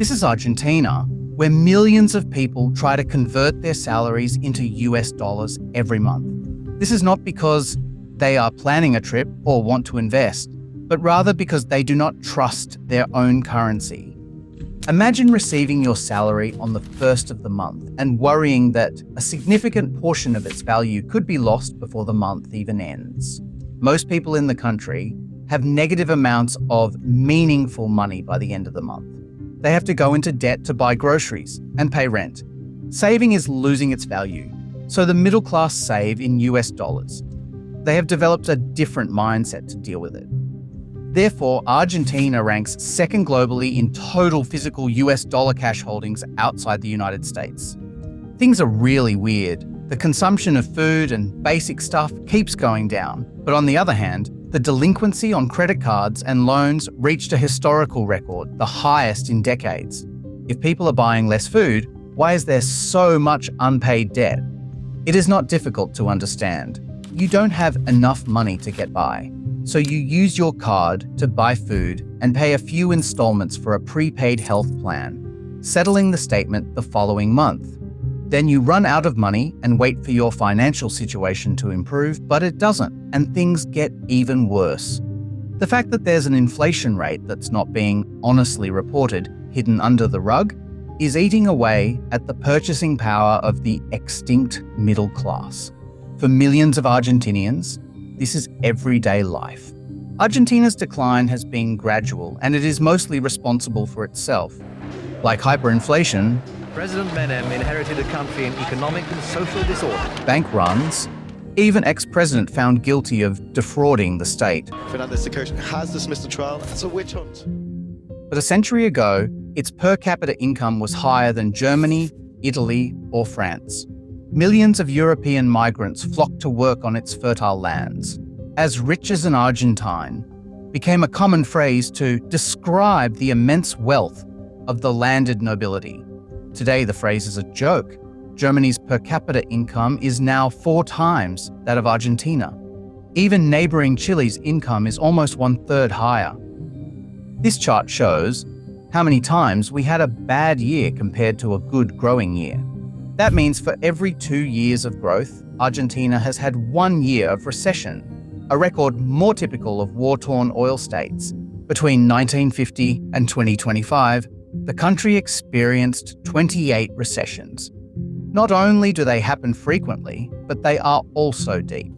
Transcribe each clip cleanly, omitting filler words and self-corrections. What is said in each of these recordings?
This is Argentina, where millions of people try to convert their salaries into US dollars every month. This is not because they are planning a trip or want to invest, but rather because they do not trust their own currency. Imagine receiving your salary on the first of the month and worrying that a significant portion of its value could be lost before the month even ends. Most people in the country have negative amounts of meaningful money by the end of the month. They have to go into debt to buy groceries and pay rent. Saving is losing its value, so the middle class save in US dollars. They have developed a different mindset to deal with it. Therefore, Argentina ranks second globally in total physical US dollar cash holdings outside the United States. Things are really weird. The consumption of food and basic stuff keeps going down, but on the other hand, the delinquency on credit cards and loans reached a historical record, the highest in decades. If people are buying less food, why is there so much unpaid debt? It is not difficult to understand. You don't have enough money to get by, so you use your card to buy food and pay a few installments for a prepaid health plan, settling the statement the following month. Then you run out of money and wait for your financial situation to improve, but it doesn't, and things get even worse. The fact that there's an inflation rate that's not being honestly reported, hidden under the rug, is eating away at the purchasing power of the extinct middle class. For millions of Argentinians, this is everyday life. Argentina's decline has been gradual, and it is mostly responsible for itself. Like hyperinflation, President Menem inherited a country in economic and social disorder. bank runs, even ex-president found guilty of defrauding the state. Fernandez has dismissed the trial as a witch hunt. But a century ago, its per capita income was higher than Germany, Italy, or France. Millions of European migrants flocked to work on its fertile lands. As rich as an Argentine became a common phrase to describe the immense wealth of the landed nobility. Today, the phrase is a joke. Germany's per capita income is now 4 times that of Argentina. Even neighboring Chile's income is almost 1/3 higher. This chart shows how many times we had a bad year compared to a good growing year. That means for every 2 years of growth, Argentina has had 1 year of recession, a record more typical of war-torn oil states. Between 1950 and 2025, the country experienced 28 recessions. Not only do they happen frequently, but they are also deep.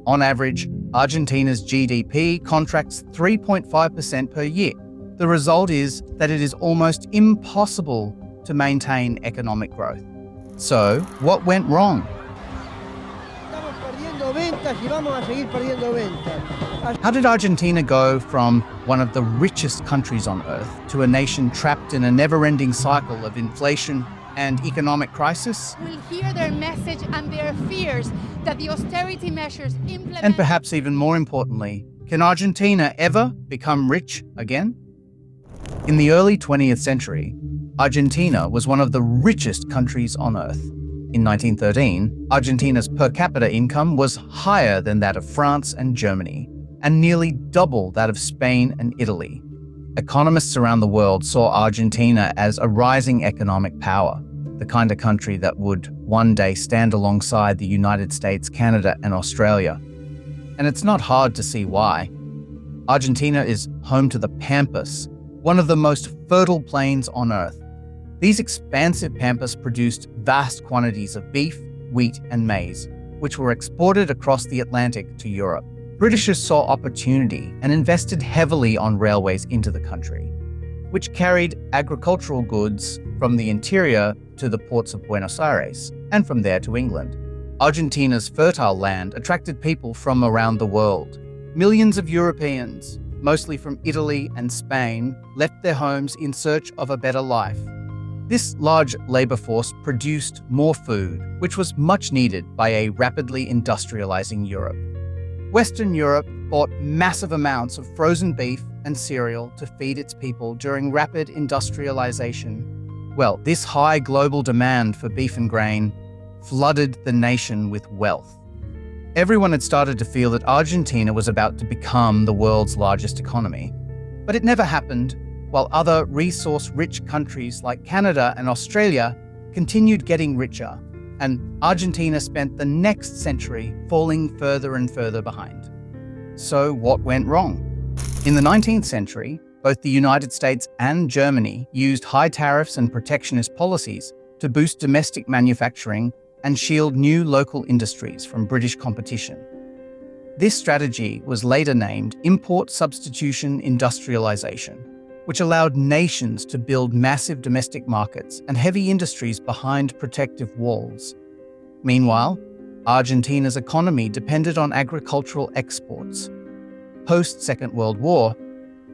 On average, Argentina's GDP contracts 3.5% per year. The result is that it is almost impossible to maintain economic growth. So, what went wrong? How did Argentina go from one of the richest countries on earth to a nation trapped in a never-ending cycle of inflation and economic crisis? Will hear their message and their fears that the austerity measures implemented. And perhaps even more importantly, can Argentina ever become rich again? In the early 20th century, Argentina was one of the richest countries on earth. In 1913, Argentina's per capita income was higher than that of France and Germany, and nearly double that of Spain and Italy. Economists around the world saw Argentina as a rising economic power, the kind of country that would one day stand alongside the United States, Canada, and Australia. And it's not hard to see why. Argentina is home to the Pampas, one of the most fertile plains on Earth. These expansive pampas produced vast quantities of beef, wheat, and maize, which were exported across the Atlantic to Europe. Britishers saw opportunity and invested heavily on railways into the country, which carried agricultural goods from the interior to the ports of Buenos Aires, and from there to England. Argentina's fertile land attracted people from around the world. Millions of Europeans, mostly from Italy and Spain, left their homes in search of a better life. This large labor force produced more food, which was much needed by a rapidly industrializing Europe. Western Europe bought massive amounts of frozen beef and cereal to feed its people during rapid industrialization. Well, this high global demand for beef and grain flooded the nation with wealth. Everyone had started to feel that Argentina was about to become the world's largest economy. But it never happened, while other resource-rich countries like Canada and Australia continued getting richer, and Argentina spent the next century falling further and further behind. So what went wrong? In the 19th century, both the United States and Germany used high tariffs and protectionist policies to boost domestic manufacturing and shield new local industries from British competition. This strategy was later named import substitution industrialization, which allowed nations to build massive domestic markets and heavy industries behind protective walls. Meanwhile, Argentina's economy depended on agricultural exports. Post-Second World War,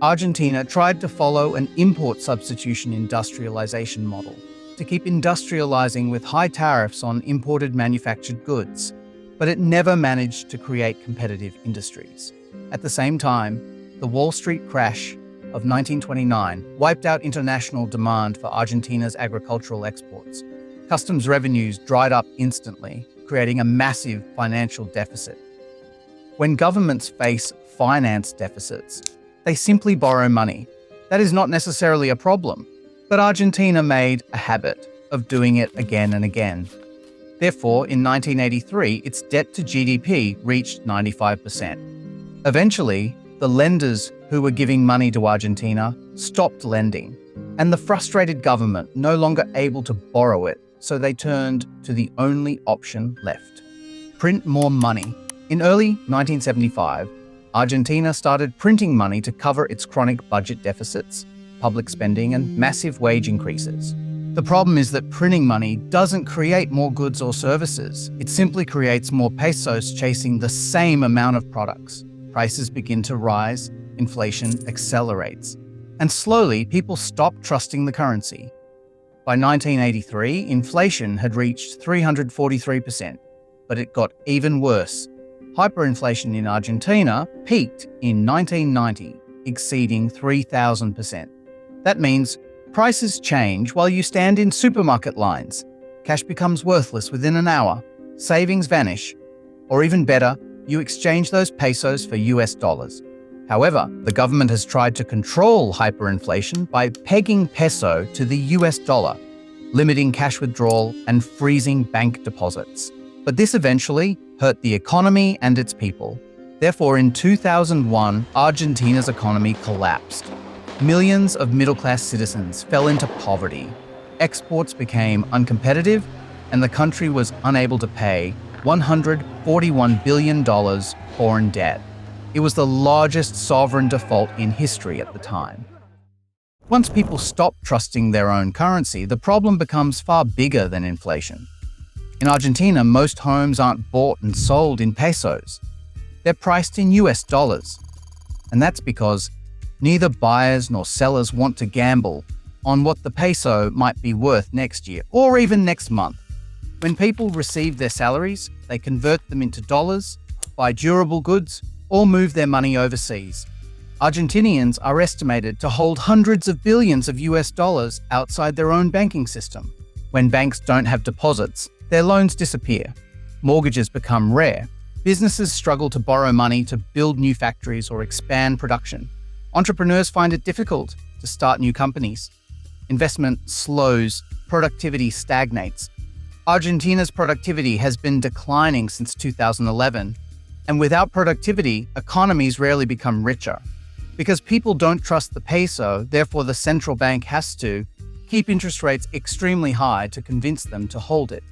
Argentina tried to follow an import substitution industrialization model to keep industrializing with high tariffs on imported manufactured goods, but it never managed to create competitive industries. At the same time, the Wall Street crash of 1929 wiped out international demand for Argentina's agricultural exports. Customs revenues dried up instantly, creating a massive financial deficit. When governments face finance deficits, they simply borrow money. That is not necessarily a problem, but Argentina made a habit of doing it again and again. Therefore, in 1983, its debt to GDP reached 95%. Eventually, the lenders who were giving money to Argentina stopped lending, and the frustrated government no longer able to borrow it, so they turned to the only option left: print more money. In early 1975, Argentina started printing money to cover its chronic budget deficits, public spending, and massive wage increases. The problem is that printing money doesn't create more goods or services. It simply creates more pesos chasing the same amount of products. Prices begin to rise, inflation accelerates, and slowly people stop trusting the currency. By 1983, inflation had reached 343%, but it got even worse. Hyperinflation in Argentina peaked in 1990, exceeding 3,000%. That means prices change while you stand in supermarket lines. Cash becomes worthless within an hour, savings vanish, or even better, you exchange those pesos for US dollars. However, the government has tried to control hyperinflation by pegging peso to the US dollar, limiting cash withdrawal and freezing bank deposits. But this eventually hurt the economy and its people. Therefore, in 2001, Argentina's economy collapsed. Millions of middle-class citizens fell into poverty. Exports became uncompetitive, and the country was unable to pay $141 billion foreign debt. It was the largest sovereign default in history at the time. Once people stop trusting their own currency, the problem becomes far bigger than inflation. In Argentina, most homes aren't bought and sold in pesos. They're priced in US dollars. And that's because neither buyers nor sellers want to gamble on what the peso might be worth next year or even next month. When people receive their salaries, they convert them into dollars, buy durable goods, or move their money overseas. Argentinians are estimated to hold hundreds of billions of US dollars outside their own banking system. When banks don't have deposits, their loans disappear. Mortgages become rare. Businesses struggle to borrow money to build new factories or expand production. Entrepreneurs find it difficult to start new companies. Investment slows, productivity stagnates. Argentina's productivity has been declining since 2011, and without productivity, economies rarely become richer. Because people don't trust the peso, therefore the central bank has to keep interest rates extremely high to convince them to hold it.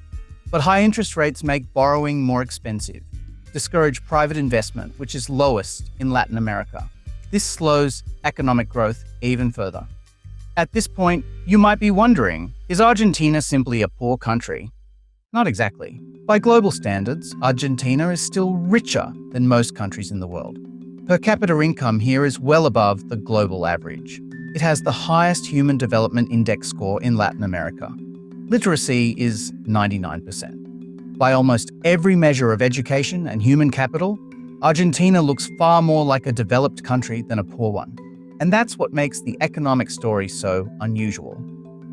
But high interest rates make borrowing more expensive, discourage private investment, which is lowest in Latin America. This slows economic growth even further. At this point, you might be wondering, is Argentina simply a poor country? Not exactly. By global standards, Argentina is still richer than most countries in the world. Per capita income here is well above the global average. It has the highest Human Development Index score in Latin America. Literacy is 99%. By almost every measure of education and human capital, Argentina looks far more like a developed country than a poor one. And that's what makes the economic story so unusual.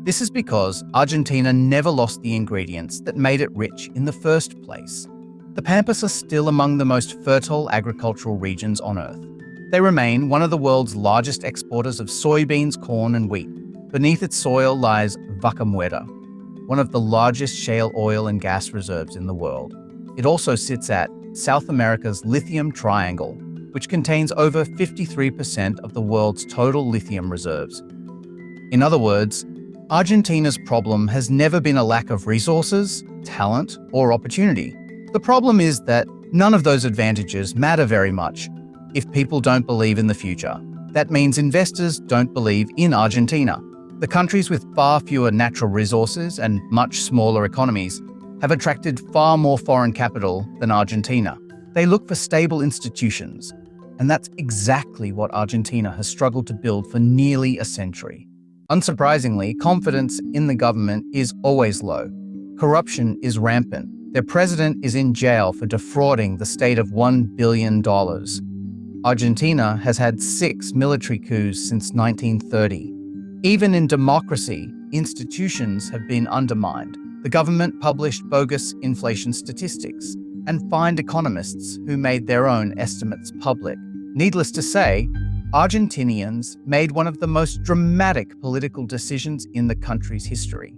This is because Argentina never lost the ingredients that made it rich in the first place. The Pampas are still among the most fertile agricultural regions on Earth. They remain one of the world's largest exporters of soybeans, corn, and wheat. Beneath its soil lies Vaca Muerta, one of the largest shale oil and gas reserves in the world. It also sits at South America's Lithium Triangle, which contains over 53% of the world's total lithium reserves. In other words, Argentina's problem has never been a lack of resources, talent, or opportunity. The problem is that none of those advantages matter very much if people don't believe in the future. That means investors don't believe in Argentina. The countries with far fewer natural resources and much smaller economies have attracted far more foreign capital than Argentina. They look for stable institutions, and that's exactly what Argentina has struggled to build for nearly a century. Unsurprisingly, confidence in the government is always low. Corruption is rampant. Their president is in jail for defrauding the state of $1 billion. Argentina has had 6 military coups since 1930. Even in democracy, institutions have been undermined. The government published bogus inflation statistics and fined economists who made their own estimates public. Needless to say, Argentinians made one of the most dramatic political decisions in the country's history.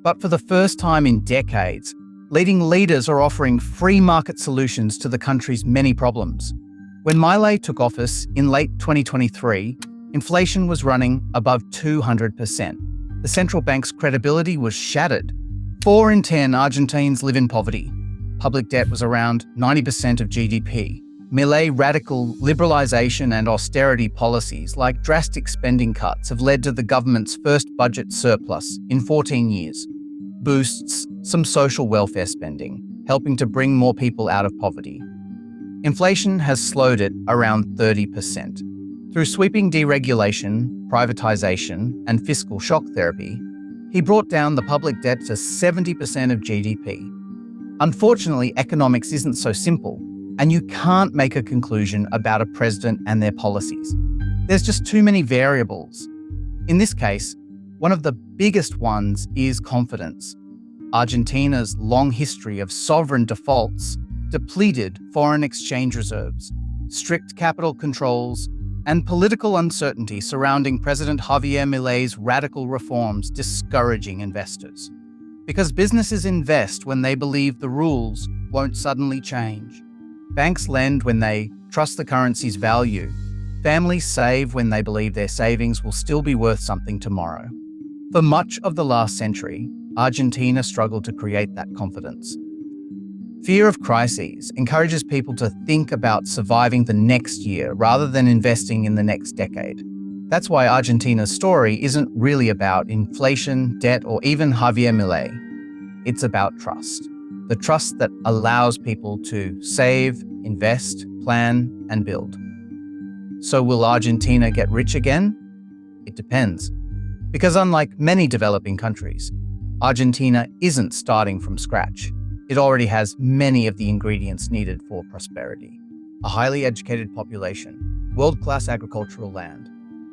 But for the first time in decades, leading leaders are offering free market solutions to the country's many problems. When Milei took office in late 2023, inflation was running above 200%. The central bank's credibility was shattered. 4 in 10 Argentines live in poverty. Public debt was around 90% of GDP. Milei's radical liberalization and austerity policies, like drastic spending cuts, have led to the government's first budget surplus in 14 years. Boosts some social welfare spending, helping to bring more people out of poverty. Inflation has slowed it around 30%. Through sweeping deregulation, privatization, and fiscal shock therapy, he brought down the public debt to 70% of GDP. Unfortunately, economics isn't so simple, and you can't make a conclusion about a president and their policies. There's just too many variables. In this case, one of the biggest ones is confidence. Argentina's long history of sovereign defaults, depleted foreign exchange reserves, strict capital controls, and political uncertainty surrounding President Javier Milei's radical reforms discouraging investors. Because businesses invest when they believe the rules won't suddenly change. Banks lend when they trust the currency's value. Families save when they believe their savings will still be worth something tomorrow. For much of the last century, Argentina struggled to create that confidence. Fear of crises encourages people to think about surviving the next year rather than investing in the next decade. That's why Argentina's story isn't really about inflation, debt, or even Javier Milei. It's about trust. The trust that allows people to save, invest, plan, and build. So will Argentina get rich again? It depends. Because unlike many developing countries, Argentina isn't starting from scratch. It already has many of the ingredients needed for prosperity. A highly educated population, world-class agricultural land,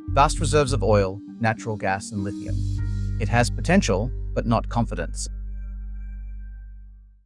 vast reserves of oil, natural gas, and lithium. It has potential, but not confidence.